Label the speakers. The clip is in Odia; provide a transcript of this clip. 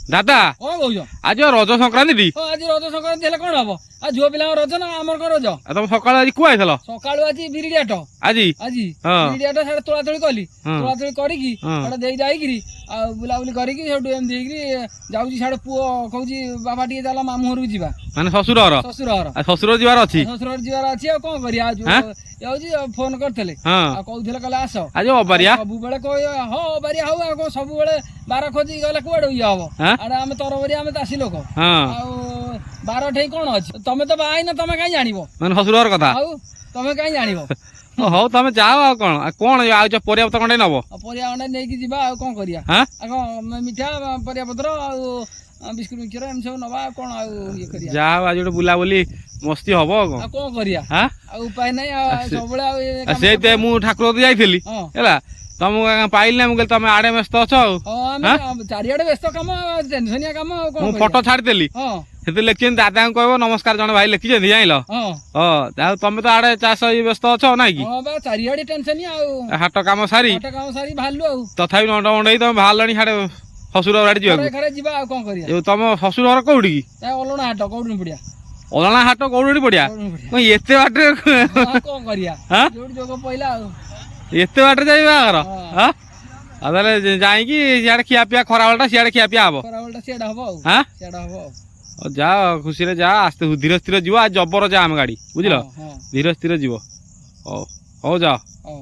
Speaker 1: ଦାଦା
Speaker 2: କଣ କହୁଛ?
Speaker 1: ଆଜି ରଜ ସଂକ୍ରାନ୍ତି
Speaker 2: ହଁ ଆଜି ରଜ ସଂକ୍ରାନ୍ତି ହେଲେ କଣ ହବ? ଆଉ ଝିଅ ପିଲାଙ୍କ ରଜ ନା ଆମର କଣ ରଜ?
Speaker 1: ତମେ ସକାଳୁ ଆଜି କୁଆ ହେଇଥିଲ
Speaker 2: ସକାଳୁ ଆଜି ବିରିଡିଆଟ
Speaker 1: ଆଜି
Speaker 2: ଆଜି
Speaker 1: ହଁ
Speaker 2: ବିରିଡିଆଟ ସାଡେ ତୋଳାତୋଳି କଲି
Speaker 1: ହଁ
Speaker 2: ତୋଳାତୋଳି କରିକି
Speaker 1: ହଁ
Speaker 2: ସାଡେ ଦେଇ ଯାଇକିରି ଆଉ ବୁଲାବୁଲି କରିକି ସେଠୁ ଏମିତି ହେଇକିରି ଯାଉଛି ସାଡେ ପୁଅ କହୁଛି ବାବା ଟିକେ ଚାଲ ମାମୁଁ ଘରକୁ ଯିବା
Speaker 1: ମାନେ ଶ୍ୱଶୁର ଘର
Speaker 2: ଶ୍ୱଶୁର ଘର
Speaker 1: ଶ୍ୱଶୁର ଯିବାର ଅଛି
Speaker 2: ଶ୍ୱଶୁର ଘର ଯିବାର ଅଛି ଆଉ କଣ କରିବା ଆଉ
Speaker 1: ହାଁ?
Speaker 2: ଯାଉଛି ଫୋନ କରିଥିଲେ
Speaker 1: ହଁ
Speaker 2: ଆଉ କହୁଥିଲେ କହିଲେ ଆସ
Speaker 1: ଆଜି ଅବାରିଆ
Speaker 2: ସବୁବେଳେ ହଁ ବାରିଆ ହଉ ଆଉ କଣ ସବୁବେଳେ ବାର ଖୋଜି ଗଲେ କୁଆଡେ ଇଏ ହବ
Speaker 1: ହାଁ?
Speaker 2: ଆଡେ ଆମେ ତରବରିଆ ଆମେ ଚାଷୀ ଲୋକ
Speaker 1: ହଁ
Speaker 2: ଆଉ ବାର ଠେଇ କଣ ଅଛି ତମେ ତ ବାହା ହେଇନ ତମେ କାହିଁ ଜାଣିବ
Speaker 1: ମାନେ ଶ୍ୱଶୁର ଘର କଥା
Speaker 2: ଆଉ ତମେ କାହିଁ ଜାଣିବ
Speaker 1: ହଉ ତମେ ଯାଅ ଆଉ କଣ ଆଉଛ ପରିବା ପତ୍ର ଖଣ୍ଡେ ନବ
Speaker 2: ଆଉ ପରିବା ଖଣ୍ଡେ ନେଇକି ଯିବା ଆଉ କଣ କରିବା
Speaker 1: ହାଁ
Speaker 2: ଆଉ କଣ ମିଠା ପରିବା ପତ୍ର ଆଉ ବିସ୍କୁଟ ମିକ୍ସଚର ଏମିତି ସବୁ ନବା ଆଉ କଣ ଆଉ ଇଏ କରିବା
Speaker 1: ଯାହା ହଉ ଆଜି ଗୋଟେ ବୁଲାବୁଲି ମସ୍ତି ହବ ଆଉ କଣ
Speaker 2: ଆଉ କଣ କରିବା
Speaker 1: ହାଁ?
Speaker 2: ଆଉ ଉପାୟ ନାହିଁ ଆଉ ସବୁବେଳେ ଆଉ ଏ କାମ
Speaker 1: ସେଇଥିପାଇଁ ମୁଁ ଠାକୁର କତିକି ଯାଇଥିଲି
Speaker 2: ହଁ
Speaker 1: ହେଲା ତମକୁ ପାଇଲି ନା ମୁଁ କହିଲି ତମେ ଆଡେ ବ୍ୟସ୍ତ ଅଛ ଆଉ
Speaker 2: ହଁ ଆମେ ଚାରିଆଡେ ବ୍ୟସ୍ତ କାମ ଟେନସନିଆ କାମ ଆଉ କଣ
Speaker 1: ମୁଁ
Speaker 2: କରିବା
Speaker 1: ଫଟୋ ଛାଡିଦେଲି
Speaker 2: ହଁ
Speaker 1: ସେଥିରେ ଲେଖିଛନ୍ତି ଦାଦାଙ୍କୁ କହିବ ନମସ୍କାର ଜଣେ ଭାଇ ଲେଖିଛନ୍ତି ଜାଣିଲ
Speaker 2: ହଁ
Speaker 1: ହଁ ଆଉ ତମେ ତ ଆଡେ ଚାଷ ବ୍ୟସ୍ତ ଅଛ ନାଇଁ କି
Speaker 2: ହଁ ବା ଚାରିଆଡେ ଟେନସନିଆ ଆଉ
Speaker 1: ହାଟ କାମ ସାରି
Speaker 2: ହାଟ କାମ ସାରି ବାହାରିଲୁ ଆଉ
Speaker 1: ତଥାପି ନଣ୍ଡ ହେଇ ତମେ ବାହାରିଲଣି ସାଡେ ଶ୍ୱଶୁର ଘର ଆଡେ ଯିବାକୁ
Speaker 2: ଖରେ ଯିବା ଆଉ କଣ କରିବା
Speaker 1: ତମ ଶ୍ୱଶୁର ଘର କୋଉଠି କି
Speaker 2: ଅଲଣା ହାଟ କୋଉଠି ପଡିଆ
Speaker 1: ଅଲଣା ହାଟ କୋଉଠି ପଡିଆ କଣ ଏତେ ବାଟରେ
Speaker 2: କଣ କରିବା
Speaker 1: ହାଁ?
Speaker 2: ଯୋଉଠି ଯୋଗ ପଇଲା ଆଉ
Speaker 1: ଏତେ ବାଟରେ ଯାଇ ବାହାଘର
Speaker 2: ହଁ
Speaker 1: ହଁ ଆଉ ତାହେଲେ ଯାଇକି ସିଆଡେ ଖିଆ ପିଆ ଖରାବେଳଟା ସିଆଡେ ଖିଆ ପିଆ ହବ
Speaker 2: ଖରାବେଳଟା ସିଆଡେ ହବ ଆଉ
Speaker 1: ହାଁ
Speaker 2: ସିଆଡେ ହବ ଆଉ
Speaker 1: ଯା ଖୁସିରେ ଯା ଆସ୍ତେ ଧୀରେ ସ୍ଥିର ଯିବ ଆଜି ଜବର ଯା ଆମ ଗାଡି ବୁଝିଲ
Speaker 2: ହଁ ହଁ
Speaker 1: ଧୀରେ ସ୍ଥିର ଯିବ ହଉ ହଉ ଯାଅ
Speaker 2: ହଉ